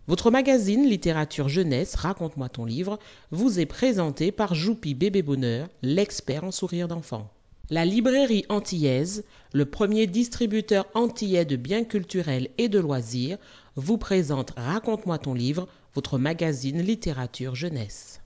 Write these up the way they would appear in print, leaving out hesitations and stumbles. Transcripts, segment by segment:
Votre magazine Littérature Jeunesse, Raconte-moi ton livre, vous est présenté par Joupi Bébé Bonheur, l'expert en sourire d'enfant. La librairie antillaise, le premier distributeur antillais de biens culturels et de loisirs, vous présente Raconte-moi ton livre, votre magazine Littérature Jeunesse.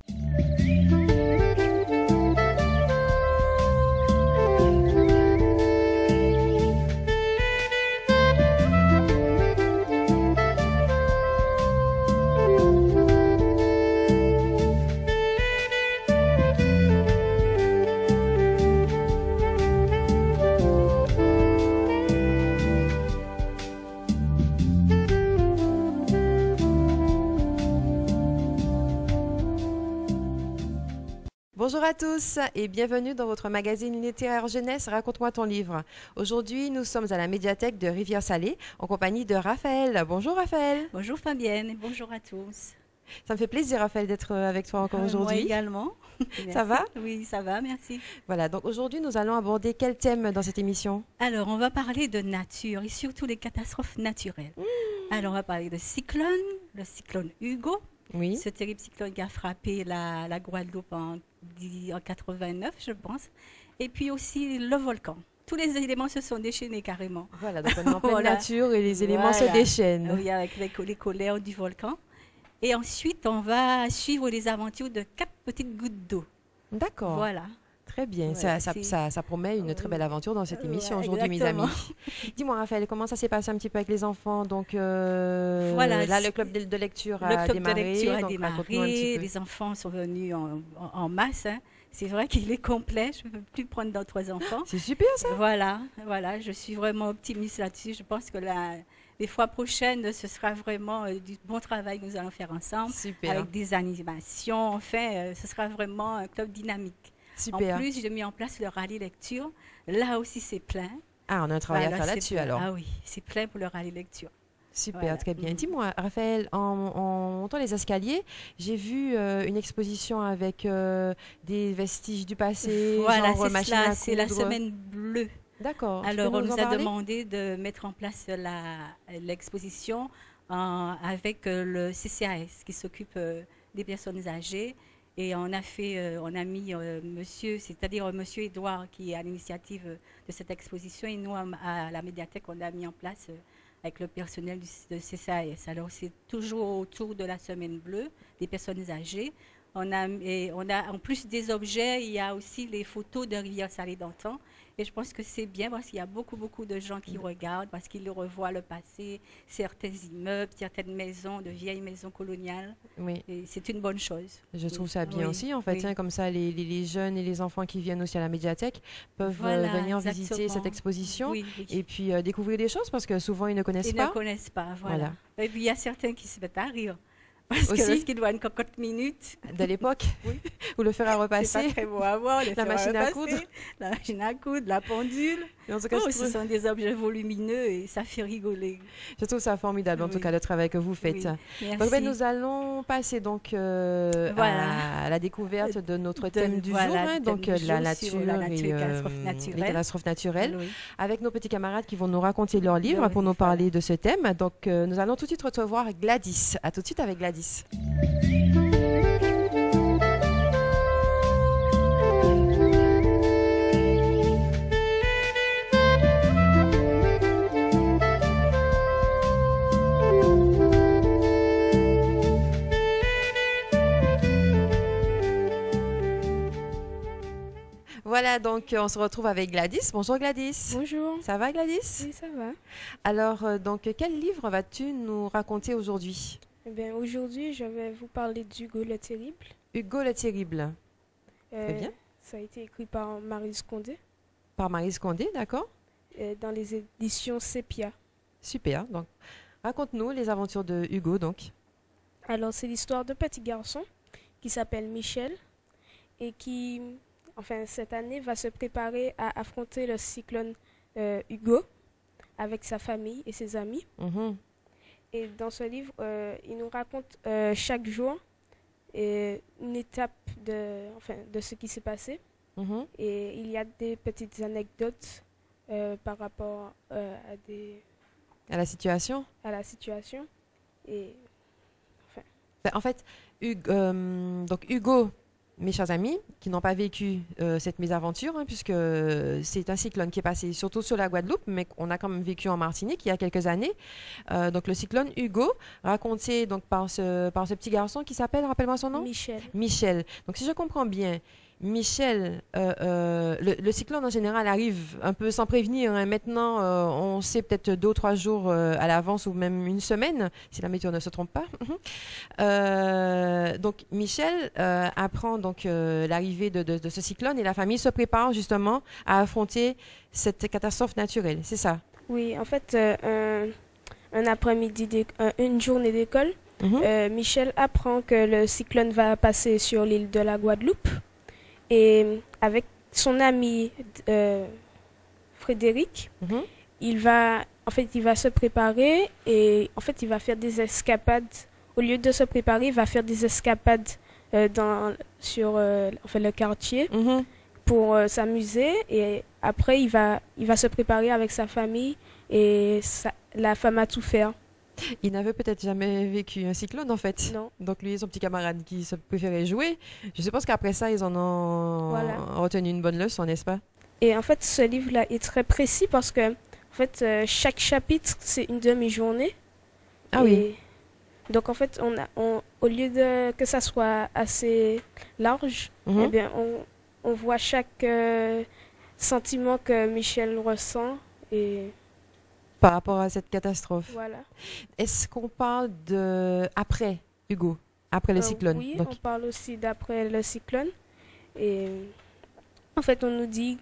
Bonjour à tous et bienvenue dans votre magazine littéraire jeunesse Raconte-moi ton livre. Aujourd'hui, nous sommes à la médiathèque de Rivière-Salée en compagnie de Raphaël. Bonjour Raphaël. Bonjour Fabienne et bonjour à tous. Ça me fait plaisir Raphaël d'être avec toi encore aujourd'hui. Moi également. Ça va? Oui, ça va, merci. Voilà, donc aujourd'hui nous allons aborder quel thème dans cette émission? Alors, on va parler de nature et surtout des catastrophes naturelles. Alors, on va parler de cyclone, le cyclone Hugo. Oui. Ce terrible cyclone qui a frappé la Guadeloupe en 89, je pense. Et puis aussi le volcan. Tous les éléments se sont déchaînés carrément. Voilà, donc on est en pleine Voilà. nature et les éléments se déchaînent. Oui, avec les colères du volcan. Et ensuite, on va suivre les aventures de 4 petites gouttes d'eau. D'accord. Voilà. Très bien, Voilà, ça promet une très belle aventure dans cette émission aujourd'hui, mes exactement. amis. Dis-moi, Raphaël, comment ça s'est passé un petit peu avec les enfants? Donc, Voilà, là, le club de lecture Le a club démarré. de lecture a Donc, raconte-nous un petit démarré, peu. les enfants sont venus en masse. Hein. C'est vrai qu'il est complet, je ne peux plus prendre d'autres enfants. C'est super, ça. Voilà, je suis vraiment optimiste là-dessus. Je pense que les fois prochaines, ce sera vraiment du bon travail que nous allons faire ensemble, Super. avec des animations. Enfin, ce sera vraiment un club dynamique. Super. En plus, j'ai mis en place le rallye lecture. Là aussi, c'est plein. Ah, on a un travail à Voilà, faire c'est là-dessus plein. alors. Ah oui, c'est plein pour le rallye lecture. Super, Voilà. très bien. Mhm. Dis-moi, Raphaël, en montant les escaliers, j'ai vu une exposition avec des vestiges du passé, Voilà, genre c'est machine cela, à c'est la coudre. semaine bleue. D'accord. Tu Alors, peux on nous en nous a parler? demandé de mettre en place l'exposition avec le CCAS qui s'occupe des personnes âgées. Et on a mis monsieur, c'est-à-dire monsieur Édouard qui est à l'initiative de cette exposition. Et nous, à la médiathèque, on a mis en place avec le personnel de CCAS. Alors, c'est toujours autour de la semaine bleue des personnes âgées. On a, en plus des objets, il y a aussi les photos de Rivière-Salée d'antan. Et je pense que c'est bien parce qu'il y a beaucoup de gens qui regardent, parce qu'ils le revoient le passé, certains immeubles, certaines maisons, de vieilles maisons coloniales. Oui, Et c'est une bonne chose. je trouve ça bien Oui, aussi, en fait. oui. Hein, comme ça, les jeunes et les enfants qui viennent aussi à la médiathèque peuvent Voilà, venir visiter cette exactement. exposition Oui, oui. et puis découvrir des choses parce que souvent, ils ne connaissent Ils pas. ne connaissent pas, voilà. Voilà. Et puis il y a certains qui se mettent à rire. Parce que Aussi? lorsqu'ils voient une cocotte minute, De l'époque, Oui. ou le fer à c'est pas repasser. très beau à voir. La machine à coudre. La machine à coudre, la pendule. En tout cas, Oh, je ce trouve, sont des objets volumineux et ça fait rigoler. je trouve ça formidable, en tout Oui. cas, le travail que vous faites. Oui, Donc, merci. ben, nous allons passer donc Voilà. à la découverte de notre thème du voilà, jour, le hein, thème donc du la jour nature, sur la nature et et catastrophes les naturelles. catastrophes naturelles, Oui. avec nos petits camarades qui vont nous raconter leur livre Oui, pour nous voilà. parler de ce thème. Donc, nous allons tout de suite recevoir Gladys. À tout de suite avec Gladys. Voilà, donc on se retrouve avec Gladys. Bonjour Gladys. Bonjour. Ça va Gladys? Oui, ça va. Alors, donc, quel livre vas-tu nous raconter aujourd'hui? Eh bien, aujourd'hui, je vais vous parler d'Hugo le Terrible. Hugo le Terrible, Euh, bien. Ça a été écrit par Maryse Condé par Maryse Condé, d'accord? dans les éditions Sepia. Super. Donc, raconte-nous les aventures de Hugo, donc. Alors, c'est l'histoire d'un petit garçon qui s'appelle Michel et qui, enfin, cette année, va se préparer à affronter le cyclone Hugo avec sa famille et ses amis. Mhm. Et dans ce livre, il nous raconte chaque jour une étape de ce qui s'est passé. Mhm. Et il y a des petites anecdotes par rapport À la situation? à la situation. Et Ben, en fait, donc Hugo, mes chers amis, qui n'ont pas vécu cette mésaventure, hein, puisque c'est un cyclone qui est passé surtout sur la Guadeloupe, mais qu'on a quand même vécu en Martinique il y a quelques années. Donc le cyclone Hugo, raconté donc par ce petit garçon qui s'appelle, rappelle-moi son nom? Michel. Michel. Donc si je comprends bien, Michel, le cyclone en général arrive un peu sans prévenir, hein. Maintenant, on sait peut-être 2 ou 3 jours à l'avance ou même une semaine, si la météo ne se trompe pas. Donc Michel apprend donc l'arrivée de ce cyclone et la famille se prépare justement à affronter cette catastrophe naturelle. C'est ça? Oui, en fait, un après-midi, une journée d'école, Michel apprend que le cyclone va passer sur l'île de la Guadeloupe. Et avec son ami Frédéric, il va se préparer et en fait, il va faire des escapades. Au lieu de se préparer, il va faire des escapades sur le quartier pour s'amuser. Et après, il va se préparer avec sa famille et la femme à tout faire. Il n'avait peut-être jamais vécu un cyclone en fait. Non. Donc lui et son petit camarade qui se préférait jouer. Je suppose qu'après ça, ils en ont retenu une bonne leçon, n'est-ce pas? Et en fait, ce livre-là est très précis parce que en fait, chaque chapitre, c'est une demi-journée. Ah oui. Donc en fait, au lieu de que ça soit assez large, eh bien, on voit chaque sentiment que Michel ressent et par rapport à cette catastrophe. Voilà. Est-ce qu'on parle de après Hugo, après le cyclone? Oui, donc, on parle aussi d'après le cyclone. Et en fait, on nous dit,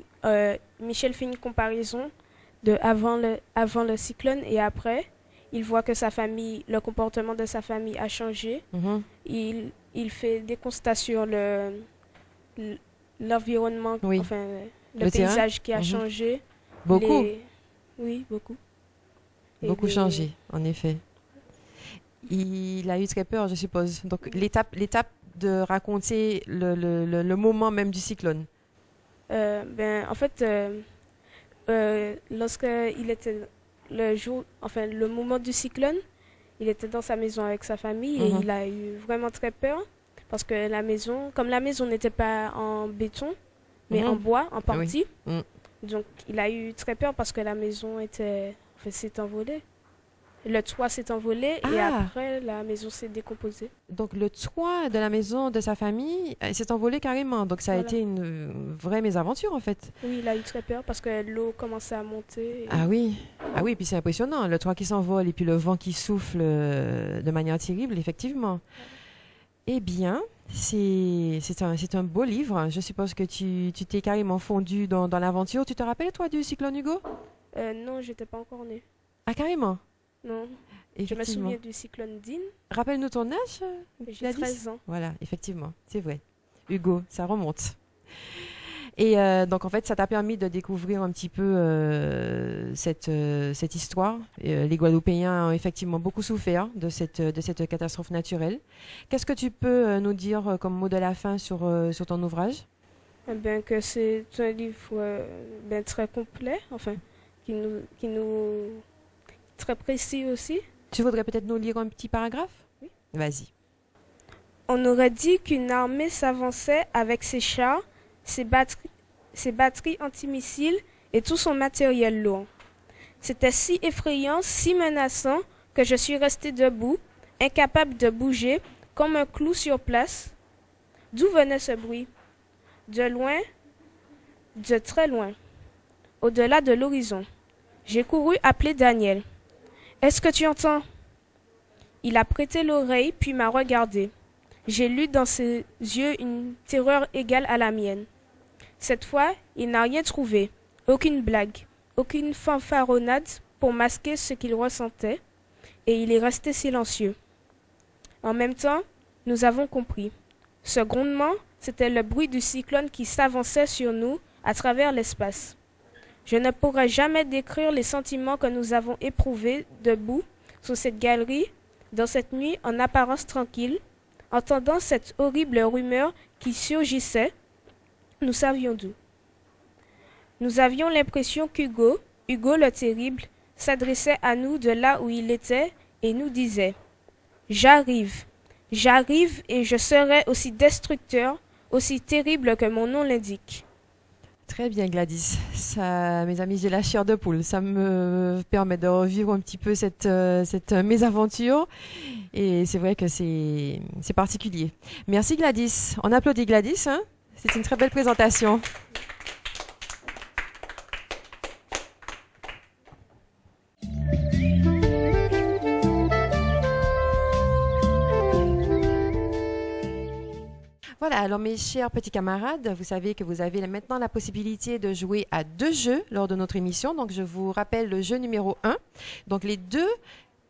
Michel fait une comparaison de avant le cyclone et après. Il voit que le comportement de sa famille a changé. Il fait des constats sur l'environnement, enfin le paysage qui a changé. Beaucoup. Oui, beaucoup. Beaucoup changé, en effet. Il a eu très peur, je suppose. Donc, l'étape de raconter le moment même du cyclone. En fait, lorsqu'il était le moment du cyclone, il était dans sa maison avec sa famille et il a eu vraiment très peur parce que comme la maison n'était pas en béton, mais en bois, en partie. Donc, il a eu très peur parce que la maison s'est envolée. Le toit s'est envolé et après, la maison s'est décomposée. Donc, le toit de la maison de sa famille s'est envolé carrément. Donc, ça a été une vraie mésaventure, en fait. Oui, il a eu très peur parce que l'eau commençait à monter. Ah oui, puis c'est impressionnant. Le toit qui s'envole et puis le vent qui souffle de manière terrible, effectivement. Eh bien, c'est un beau livre. Je suppose que tu t'es carrément fondu dans l'aventure. Tu te rappelles, toi, du cyclone Hugo? Non, j'étais pas encore née. Ah, carrément? Non. Je me souviens du cyclone Dean. Rappelle-nous ton âge. J'ai 13 ans. Voilà, effectivement, c'est vrai. Hugo, ça remonte. Et donc, en fait, ça t'a permis de découvrir un petit peu cette histoire. Les Guadeloupéens ont effectivement beaucoup souffert de cette catastrophe naturelle. Qu'est-ce que tu peux nous dire comme mot de la fin sur ton ouvrage? Que c'est un livre très complet, enfin, qui nous très précis aussi. Tu voudrais peut-être nous lire un petit paragraphe? Oui. Vas-y. On aurait dit qu'une armée s'avançait avec ses chars, ses batteries antimissiles et tout son matériel lourd. C'était si effrayant, si menaçant que je suis resté debout, incapable de bouger, comme un clou sur place. D'où venait ce bruit? De loin, de très loin, au-delà de l'horizon. J'ai couru appeler Daniel. « Est-ce que tu entends ?» Il a prêté l'oreille puis m'a regardé. J'ai lu dans ses yeux une terreur égale à la mienne. Cette fois, il n'a rien trouvé, aucune blague, aucune fanfaronnade pour masquer ce qu'il ressentait, et il est resté silencieux. En même temps, nous avons compris. Ce grondement, c'était le bruit du cyclone qui s'avançait sur nous à travers l'espace. Je ne pourrai jamais décrire les sentiments que nous avons éprouvés debout sur cette galerie, dans cette nuit en apparence tranquille, entendant cette horrible rumeur qui surgissait. Nous savions d'où. Nous avions l'impression qu'Hugo le terrible, s'adressait à nous de là où il était et nous disait « J'arrive, J'arrive et je serai aussi destructeur, aussi terrible que mon nom l'indique. Très bien, Gladys. Ça, mes amis, j'ai la chair de poule. Ça me permet de revivre un petit peu cette mésaventure. Et c'est vrai que c'est particulier. Merci, Gladys. On applaudit Gladys, hein. C'est une très belle présentation. Voilà, alors mes chers petits camarades, vous savez que vous avez maintenant la possibilité de jouer à 2 jeux lors de notre émission. Donc je vous rappelle le jeu numéro 1. Donc les 2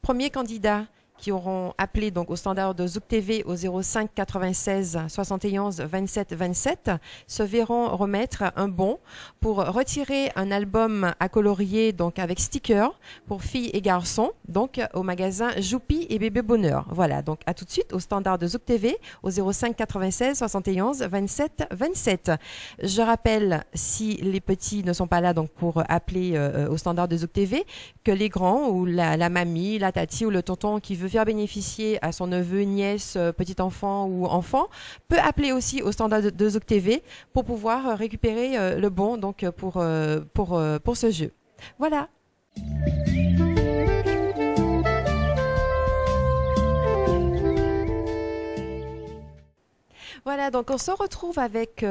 premiers candidats qui auront appelé donc au standard de Zouk TV au 05 96 71 27 27 se verront remettre un bon pour retirer un album à colorier donc avec sticker pour filles et garçons donc au magasin Joupi et Bébé Bonheur. Voilà, donc à tout de suite au standard de Zouk TV au 05 96 71 27 27. Je rappelle, si les petits ne sont pas là donc pour appeler au standard de Zouk TV, que les grands ou la mamie, la tati ou le tonton qui veut faire bénéficier à son neveu, nièce, petit enfant ou enfant peut appeler aussi au standard de Zouk TV pour pouvoir récupérer le bon donc pour ce jeu. Voilà. Voilà, donc on se retrouve avec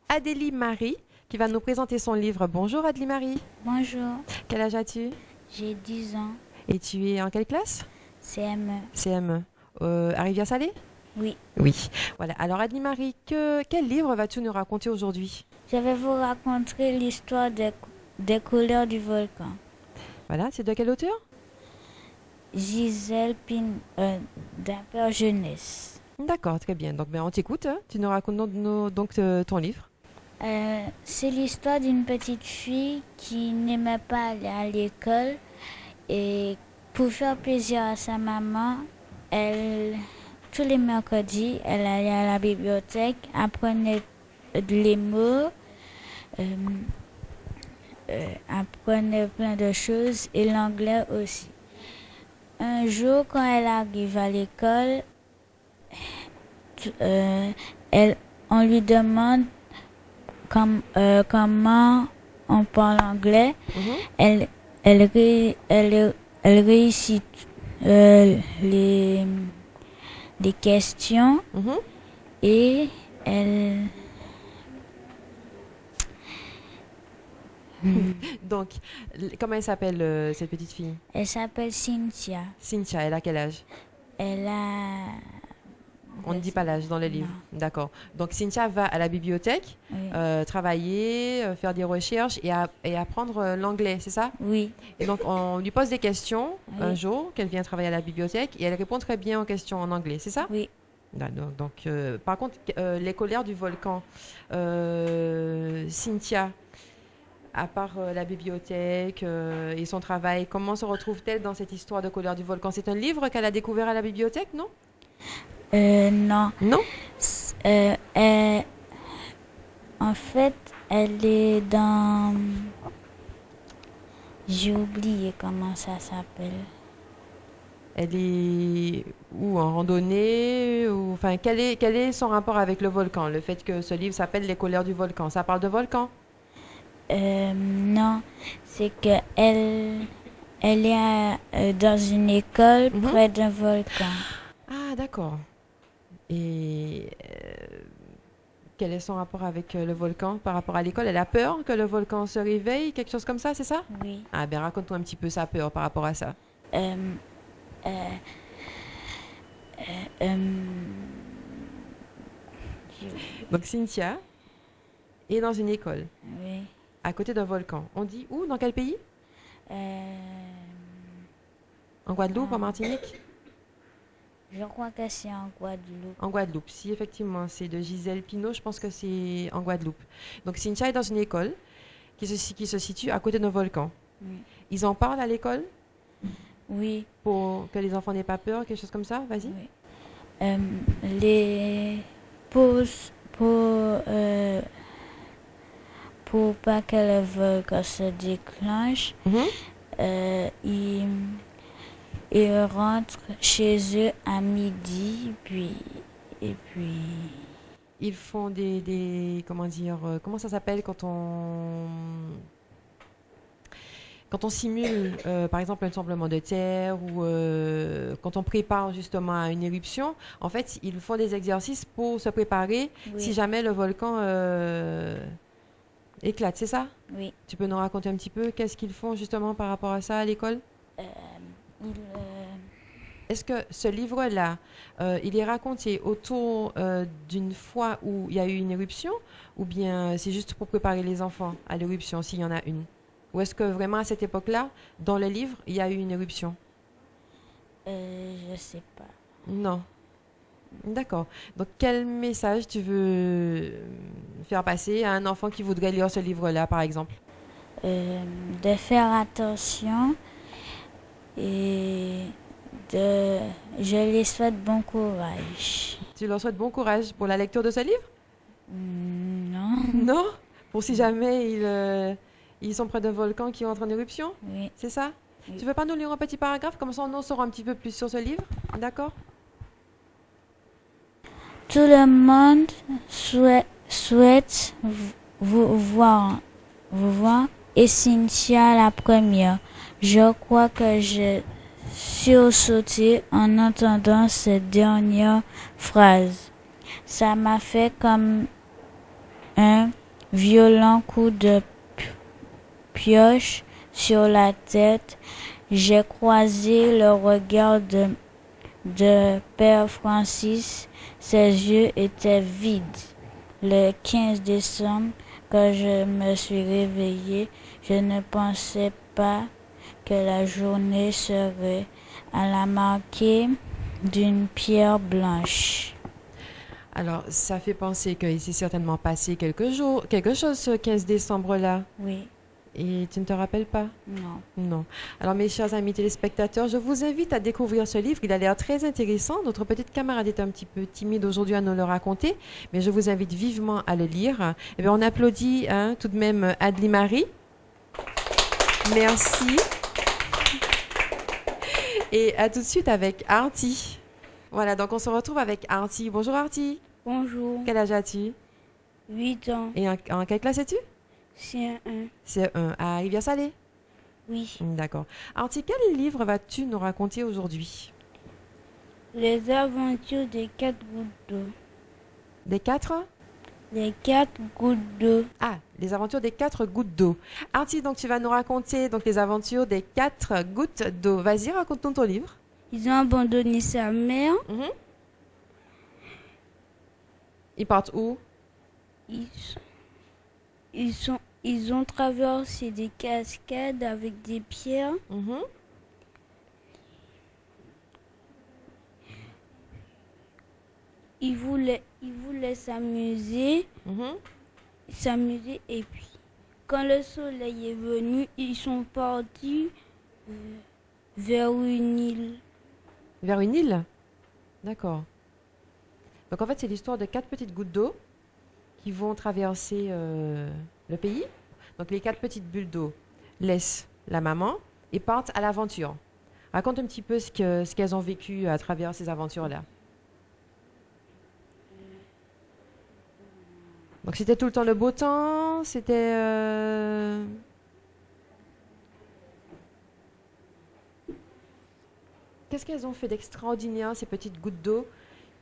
Adélie Marie qui va nous présenter son livre. Bonjour Adélie Marie. Bonjour, Quel âge as-tu? j'ai 10 ans. Et tu es en quelle classe? CME. CME. À Rivière-Salée? Oui. Oui. Voilà. Alors Adélie Marie, quel livre vas-tu nous raconter aujourd'hui? Je vais vous raconter l'histoire des couleurs du volcan. Voilà, c'est de quel auteur? Gisèle d'Imper Jeunesse. D'accord, très bien. Donc on t'écoute, hein. Tu nous racontes donc ton livre. C'est l'histoire d'une petite fille qui n'aimait pas aller à l'école et pour faire plaisir à sa maman, tous les mercredis, elle allait à la bibliothèque, apprenait les mots, apprenait plein de choses et l'anglais aussi. Un jour, quand elle arrive à l'école, on lui demande comment on parle anglais. Mhm. Elle réussit les questions Mhm. et elle... Donc, comment elle s'appelle cette petite fille? Elle s'appelle Cynthia. Cynthia, elle a quel âge? Elle a... On ne dit pas l'âge dans le livre. Non. D'accord. Donc Cynthia va à la bibliothèque, Oui. Travailler, faire des recherches et apprendre l'anglais, c'est ça? Oui. Et donc on lui pose des questions Oui. un jour qu'elle vient travailler à la bibliothèque et elle répond très bien aux questions en anglais, c'est ça? Oui. Donc, par contre, les colères du volcan, Cynthia, à part la bibliothèque et son travail, comment se retrouve-t-elle dans cette histoire de colère du volcan? C'est un livre qu'elle a découvert à la bibliothèque, non? Non. Non? En fait, elle est dans... J'ai oublié comment ça s'appelle. Elle est où, en randonnée ou, enfin, quel est son rapport avec le volcan? Le fait que ce livre s'appelle Les colères du volcan, ça parle de volcan? Non, c'est que elle est dans une école Mhm. près d'un volcan. Ah, d'accord. Et quel est son rapport avec le volcan par rapport à l'école? Elle a peur que le volcan se réveille, quelque chose comme ça, c'est ça? Oui. Ah, ben raconte-nous un petit peu sa peur par rapport à ça. Euh, euh, euh, Donc Cynthia est dans une école oui. à côté d'un volcan. On dit où? Dans quel pays? En Guadeloupe, en Martinique? Je crois que c'est en Guadeloupe. En Guadeloupe. Si effectivement c'est de Gisèle Pinault, je pense que c'est en Guadeloupe. Donc Cynthia est dans une école qui se situe à côté d'un volcan. Oui. Ils en parlent à l'école Oui. pour que les enfants n'aient pas peur, quelque chose comme ça? Vas-y. Oui. Les pauses pour pas que le volcan se déclenche, Mhm. Ils rentrent chez eux à midi, et puis, Ils font comment dire, comment ça s'appelle quand on simule, par exemple, un tremblement de terre ou quand on prépare justement à une éruption, en fait, ils font des exercices pour se préparer si oui, jamais le volcan éclate, c'est ça? oui. Tu peux nous raconter un petit peu qu'est-ce qu'ils font justement par rapport à ça à l'école? Ils, Est-ce que ce livre-là, il est raconté autour d'une fois où il y a eu une éruption ou bien c'est juste pour préparer les enfants à l'éruption s'il y en a une? Ou est-ce que vraiment à cette époque-là, dans le livre, il y a eu une éruption? je sais pas. Non. D'accord. Donc quel message tu veux faire passer à un enfant qui voudrait lire ce livre-là, par exemple? De faire attention et je les souhaite bon courage. Tu leur souhaites bon courage pour la lecture de ce livre? Non, Non? Pour si jamais ils sont près d'un volcan qui entre en éruption? oui. C'est ça? Oui. Tu veux pas nous lire un petit paragraphe? Comme ça, on en saura un petit peu plus sur ce livre. D'accord? Tout le monde souhaite vous voir et Cynthia la première. Je crois que j'ai sursauté en entendant cette dernière phrase. Ça m'a fait comme un violent coup de pioche sur la tête. J'ai croisé le regard de Père Francis. Ses yeux étaient vides. Le 15 décembre, quand je me suis réveillée, je ne pensais pas que la journée serait à la marquée d'une pierre blanche. Alors, ça fait penser qu'il s'est certainement passé quelque chose ce 15 décembre-là. Oui, Et tu ne te rappelles pas? non. Non. Alors, mes chers amis téléspectateurs, je vous invite à découvrir ce livre. Il a l'air très intéressant. Notre petite camarade est un petit peu timide aujourd'hui à nous le raconter, mais je vous invite vivement à le lire. Eh bien, on applaudit tout de même Adli Marie. Merci. Et à tout de suite avec Artie. Voilà, donc on se retrouve avec Artie. Bonjour Artie. Bonjour, Quel âge as-tu? 8 ans, Et en quelle classe es-tu? c'est un. C'est un à Rivière-Salée. Oui. D'accord. Artie, quel livre vas-tu nous raconter aujourd'hui? Les aventures des 4 gouttes d'eau. Des 4? Les 4 gouttes d'eau. Ah, les aventures des 4 gouttes d'eau. Artie, donc tu vas nous raconter donc les aventures des 4 gouttes d'eau. Vas-y, raconte-nous ton livre. Ils ont abandonné sa mère. Mhm. Ils partent où? Ils ont traversé des cascades avec des pierres. Mhm. Ils voulaient s'amuser, Mhm. et puis quand le soleil est venu, ils sont partis vers une île. Vers une île? D'accord. Donc en fait, c'est l'histoire de 4 petites gouttes d'eau qui vont traverser le pays. Donc les 4 petites bulles d'eau laissent la maman et partent à l'aventure. Raconte un petit peu ce qu'elles ont vécu à travers ces aventures-là. Donc c'était tout le temps le beau temps, c'était... Qu'est-ce qu'elles ont fait d'extraordinaire, ces petites gouttes d'eau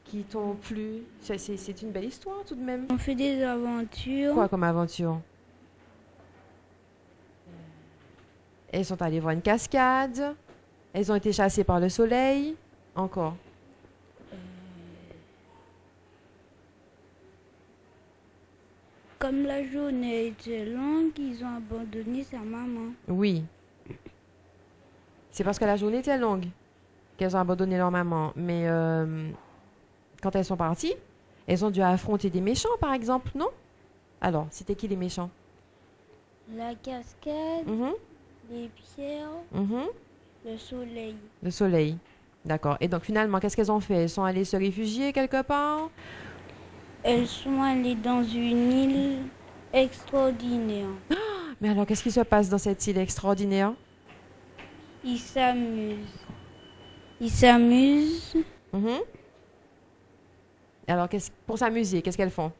qui t'ont plu? C'est une belle histoire tout de même. On fait des aventures. Quoi comme aventure? Elles sont allées voir une cascade. Elles ont été chassées par le soleil. Encore. Comme la journée était longue, ils ont abandonné sa maman. Oui. C'est parce que la journée était longue qu'elles ont abandonné leur maman. Mais quand elles sont parties, elles ont dû affronter des méchants, par exemple, non? Alors, c'était qui les méchants? La cascade, Mhm, les pierres, mhm. le soleil. Le soleil. D'accord. Et donc, finalement, qu'est-ce qu'elles ont fait? Elles sont allées se réfugier quelque part? Elles sont allées dans une île extraordinaire. Mais alors, qu'est-ce qui se passe dans cette île extraordinaire? Ils s'amusent. Ils s'amusent. Mhm. Alors, pour s'amuser, qu'est-ce qu'elles font?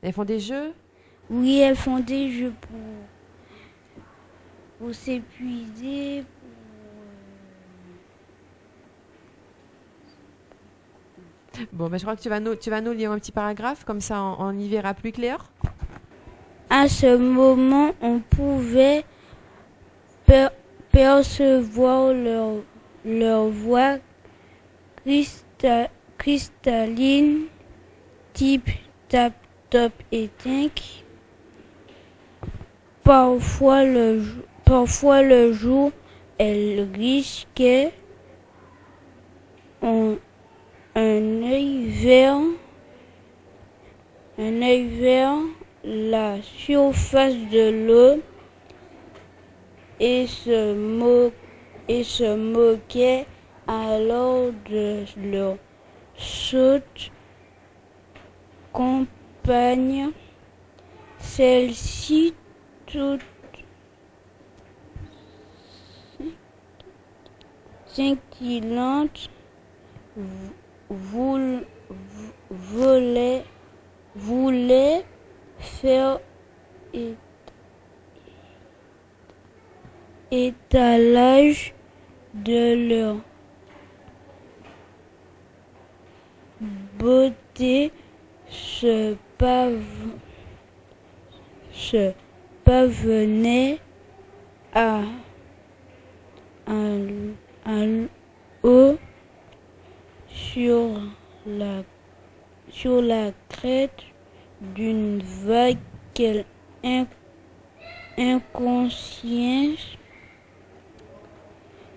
Elles font des jeux? Oui, elles font des jeux pour s'épuiser. Bon, ben, je crois que tu vas nous lire un petit paragraphe, comme ça on y verra plus clair. À ce moment, on pouvait percevoir leur voix cristalline, type tap top et tinc. Parfois le jour, elle risquait un œil vers la surface de l'eau et se moquait alors de leur sotte compagne. Celle-ci, toute scintillante, voulait faire étalage de leur beauté, se parvenait à haut sur la crête d'une vague qu'elle inconscience.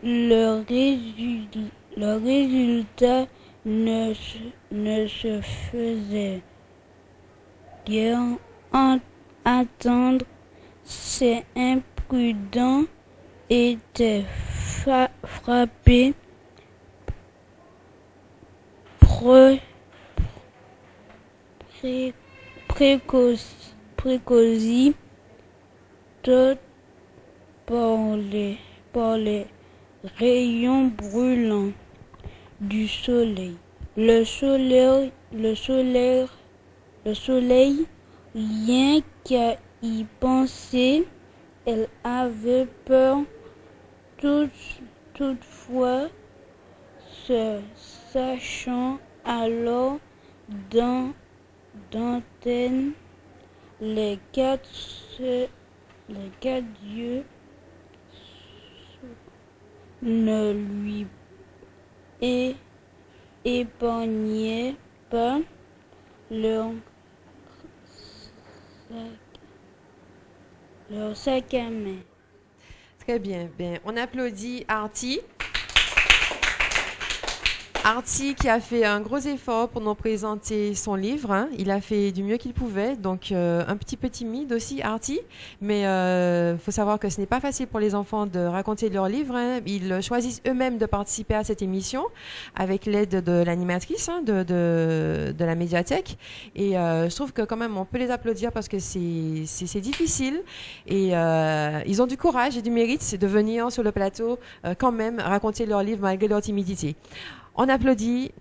Le résultat ne se faisait guère attendre. Ces imprudents étaient frappés précoci tout par les rayons brûlants du soleil. Le soleil, rien qu'à y penser, elle avait peur. Toutefois, se sachant alors d'antenne, les quatre yeux ne lui épargnaient pas leur sac à main. Très bien. Bien, on applaudit Artie. Artie qui a fait un gros effort pour nous présenter son livre. Hein. Il a fait du mieux qu'il pouvait, donc un petit peu timide aussi, Artie. Mais faut savoir que ce n'est pas facile pour les enfants de raconter leur livre. Hein. Ils choisissent eux-mêmes de participer à cette émission avec l'aide de l'animatrice de la médiathèque. Et je trouve que quand même on peut les applaudir parce que c'est difficile. Et ils ont du courage et du mérite de venir sur le plateau quand même raconter leur livre malgré leur timidité. On applaudit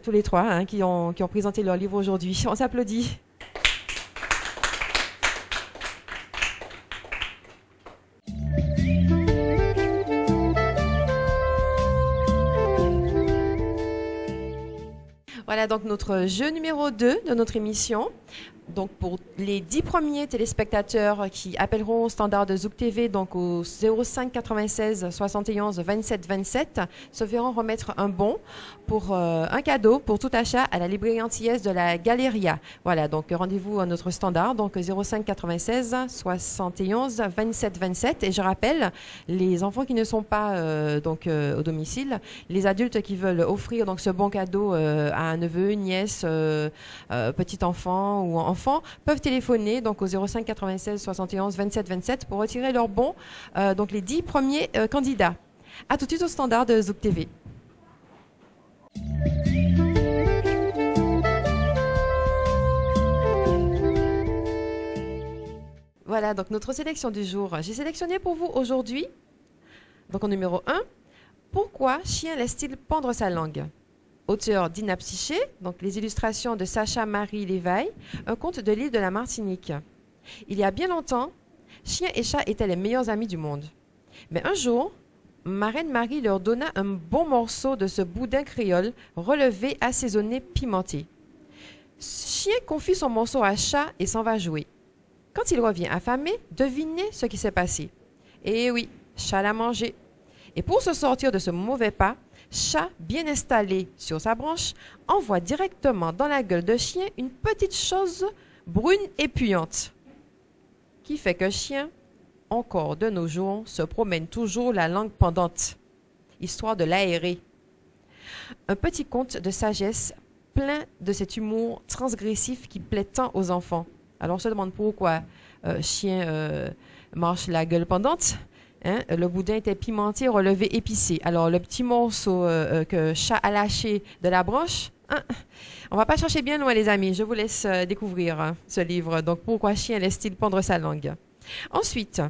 tous les trois hein, qui ont présenté leur livre aujourd'hui. On s'applaudit. Voilà donc notre jeu numéro 2 de notre émission. Donc pour les 10 premiers téléspectateurs qui appelleront au standard de Zouk TV, donc au 05 96 71 27 27, se verront remettre un bon pour un cadeau pour tout achat à la librairie antillaise de la Galeria. Voilà, donc rendez-vous à notre standard, donc 05 96 71 27 27. Et je rappelle, les enfants qui ne sont pas au domicile, les adultes qui veulent offrir donc ce bon cadeau à un neveu, une nièce, petit enfant ou enfant, peuvent téléphoner donc au 05 96 71 27 27 pour retirer leur bon, donc les 10 premiers candidats. À tout de suite au standard de Zouk TV. Voilà, donc notre sélection du jour. J'ai sélectionné pour vous aujourd'hui, donc en numéro 1, Pourquoi chien laisse-t-il pendre sa langue? Auteur Dina Psyché, donc les illustrations de Sacha-Marie Léveille, un conte de l'île de la Martinique. Il y a bien longtemps, chien et chat étaient les meilleurs amis du monde. Mais un jour, ma reine Marie leur donna un bon morceau de ce boudin créole relevé, assaisonné, pimenté. Chien confie son morceau à chat et s'en va jouer. Quand il revient affamé, devinez ce qui s'est passé. Eh oui, chat l'a mangé. Et pour se sortir de ce mauvais pas, chat, bien installé sur sa branche, envoie directement dans la gueule de chien une petite chose brune et puante, qui fait que chien, encore de nos jours, se promène toujours la langue pendante, histoire de l'aérer. Un petit conte de sagesse plein de cet humour transgressif qui plaît tant aux enfants. Alors on se demande pourquoi chien marche la gueule pendante. Hein? Le boudin était pimenté, relevé, épicé. Alors, le petit morceau que chat a lâché de la branche, hein? On va pas chercher bien loin, les amis. Je vous laisse découvrir ce livre. Donc, Pourquoi chien laisse-t-il pendre sa langue? Ensuite,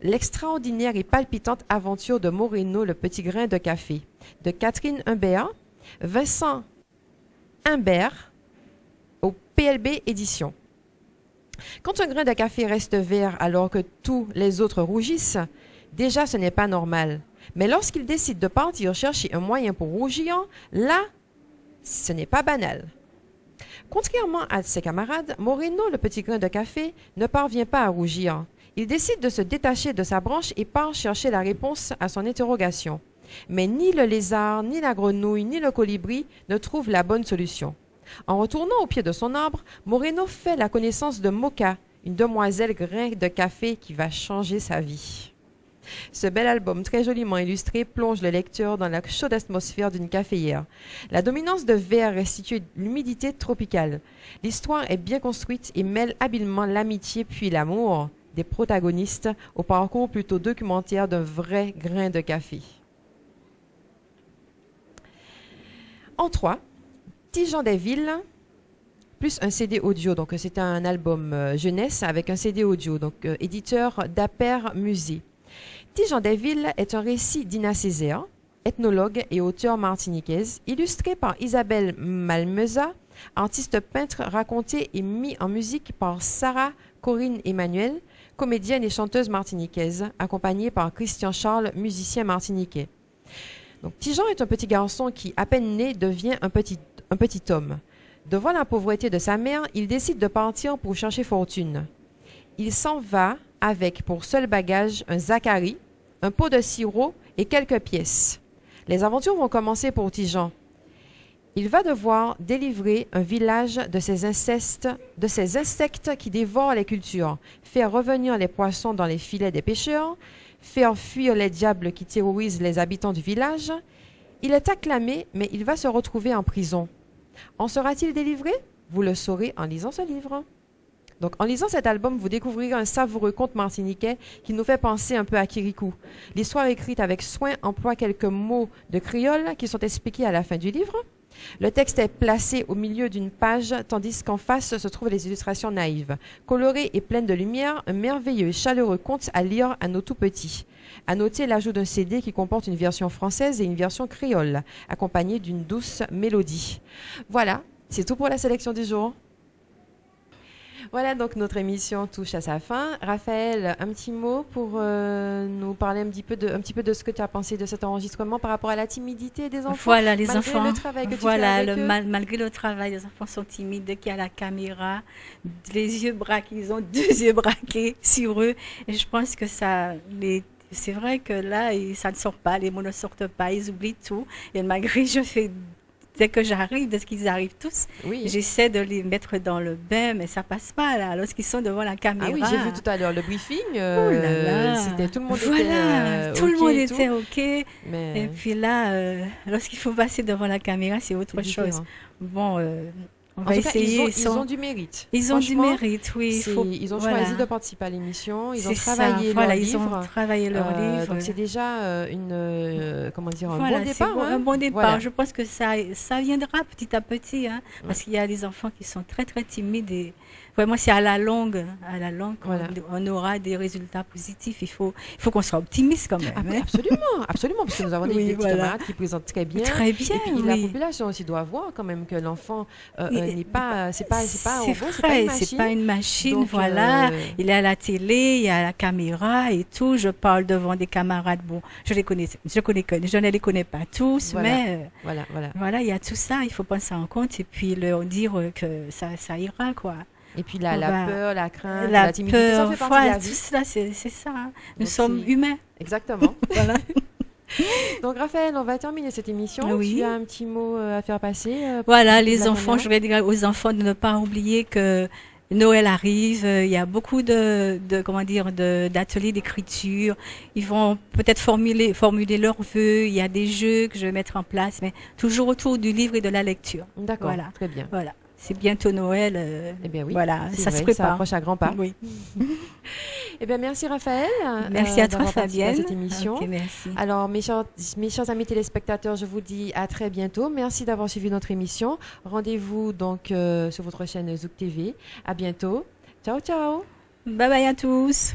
l'extraordinaire et palpitante aventure de Moreno, le petit grain de café, de Catherine Humbert, Vincent Humbert, au PLB Éditions. Quand un grain de café reste vert alors que tous les autres rougissent, déjà, ce n'est pas normal. Mais lorsqu'il décide de partir chercher un moyen pour rougir, là, ce n'est pas banal. Contrairement à ses camarades, Moreno, le petit grain de café, ne parvient pas à rougir. Il décide de se détacher de sa branche et part chercher la réponse à son interrogation. Mais ni le lézard, ni la grenouille, ni le colibri ne trouvent la bonne solution. En retournant au pied de son arbre, Moreno fait la connaissance de Mocha, une demoiselle grain de café qui va changer sa vie. Ce bel album très joliment illustré plonge le lecteur dans la chaude atmosphère d'une caféière. La dominance de vert restitue l'humidité tropicale. L'histoire est bien construite et mêle habilement l'amitié puis l'amour des protagonistes au parcours plutôt documentaire d'un vrai grain de café. En 3, Tijan des Villes, plus un CD audio. Donc c'est un album jeunesse avec un CD audio. Donc éditeur d'Aper Musée. Tijan des Villes est un récit d'Ina Césaire, ethnologue et auteure martiniquaise, illustré par Isabelle Malmeza, artiste peintre raconté et mis en musique par Sarah Corinne Emmanuel, comédienne et chanteuse martiniquaise, accompagnée par Christian Charles, musicien martiniquais. Donc, Tijan est un petit garçon qui, à peine né, devient un petit homme. Devant la pauvreté de sa mère, il décide de partir pour chercher fortune. Il s'en va avec pour seul bagage un Zacharie, un pot de sirop et quelques pièces. Les aventures vont commencer pour Tijan. Il va devoir délivrer un village de ces insectes qui dévorent les cultures, faire revenir les poissons dans les filets des pêcheurs, faire fuir les diables qui terrorisent les habitants du village. Il est acclamé, mais il va se retrouver en prison. En sera-t-il délivré? Vous le saurez en lisant ce livre. Donc, en lisant cet album, vous découvrirez un savoureux conte martiniquais qui nous fait penser un peu à Kirikou. L'histoire écrite avec soin emploie quelques mots de créole qui sont expliqués à la fin du livre. Le texte est placé au milieu d'une page, tandis qu'en face se trouvent les illustrations naïves. Colorées et pleines de lumière, un merveilleux et chaleureux conte à lire à nos tout-petits. À noter l'ajout d'un CD qui comporte une version française et une version créole, accompagnée d'une douce mélodie. Voilà, c'est tout pour la sélection du jour. Voilà, donc notre émission touche à sa fin. Raphaël, un petit mot pour nous parler un petit peu de ce que tu as pensé de cet enregistrement par rapport à la timidité des enfants. Voilà, les malgré enfants. Le travail que tu fais avec eux. Malgré le travail, les enfants sont timides. Dès qu'il y a la caméra, les yeux braqués, ils ont 2 yeux braqués sur eux. Et je pense que c'est vrai que là, ça ne sort pas, les mots ne sortent pas, ils oublient tout. Et malgré, dès que j'arrive, dès qu'ils arrivent tous, oui. J'essaie de les mettre dans le bain, mais ça passe pas là. Lorsqu'ils sont devant la caméra. Ah oui, j'ai vu tout à l'heure le briefing. Oh là là. C'était tout le monde tout était le monde OK était OK. Mais Et puis là, lorsqu'il faut passer devant la caméra, c'est autre chose. différent. Bon, on En va tout cas, essayer. ils ont du mérite. Ils ont du Franchement, mérite, oui. Ils ont voilà. choisi de participer à l'émission, ils ont C'est ça, travaillé voilà, leur ils livre. ont travaillé leur livre. Donc c'est déjà une comment dire, un Voilà, bon c'est départ. bon, hein. un bon départ. Voilà. Je pense que ça viendra petit à petit, hein, parce qu'il y a des enfants qui sont très très timides et vraiment c'est à la longue Voilà. on aura des résultats positifs. Il faut qu'on soit optimiste quand même. hein. Absolument, absolument, parce que nous avons des Oui, petits voilà. camarades qui présentent très bien. Très bien, Et puis la oui. population aussi doit voir quand même que l'enfant Et- n'est pas, c'est pas un C'est robot, c'est pas vrai, une machine. c'est pas une machine, Donc, voilà. Il est à la télé, il y a la caméra et tout. Je parle devant des camarades. Bon, je les connais, je ne les connais pas tous, Voilà. mais Voilà, voilà. voilà, il y a tout ça. Il faut prendre ça en compte et puis leur dire que ça ira, quoi. Et puis la On va- peur, la crainte, La la timidité, ça peur, fait partie voilà, de la tout vie. ça, c'est ça. hein. Nous Donc, sommes c'est- humains. Exactement. Voilà. Donc Raphaël, on va terminer cette émission. Oui. Tu as un petit mot à faire passer Voilà, pour les la enfants, caméra je vais dire aux enfants de ne pas oublier que Noël arrive, il y a beaucoup comment dire, d'ateliers d'écriture. Ils vont peut-être formuler leurs vœux. Il y a des jeux que je vais mettre en place, mais toujours autour du livre et de la lecture. D'accord, Voilà. très bien. Voilà. C'est bientôt Noël. Eh bien oui, Voilà, c'est ça vrai, se prépare. ça approche à grands pas. Oui. Eh bien merci Raphaël. Merci à toi, d'avoir participé Fabienne. à cette émission. Ok, merci. Alors, mes chers amis téléspectateurs, je vous dis à très bientôt. Merci d'avoir suivi notre émission. Rendez-vous donc sur votre chaîne Zouk TV. À bientôt. Ciao, ciao. Bye bye à tous.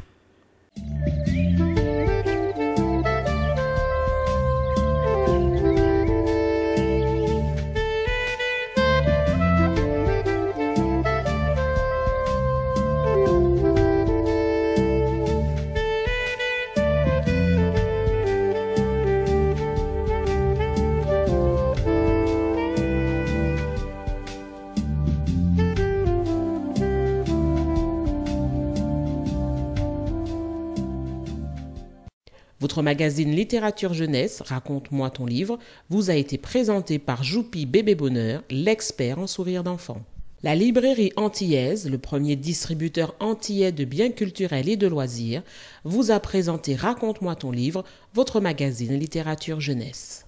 Votre magazine Littérature Jeunesse, Raconte-moi ton livre, vous a été présenté par Joupi Bébé Bonheur, l'expert en sourire d'enfant. La librairie antillaise, le premier distributeur antillais de biens culturels et de loisirs, vous a présenté Raconte-moi ton livre, votre magazine Littérature Jeunesse.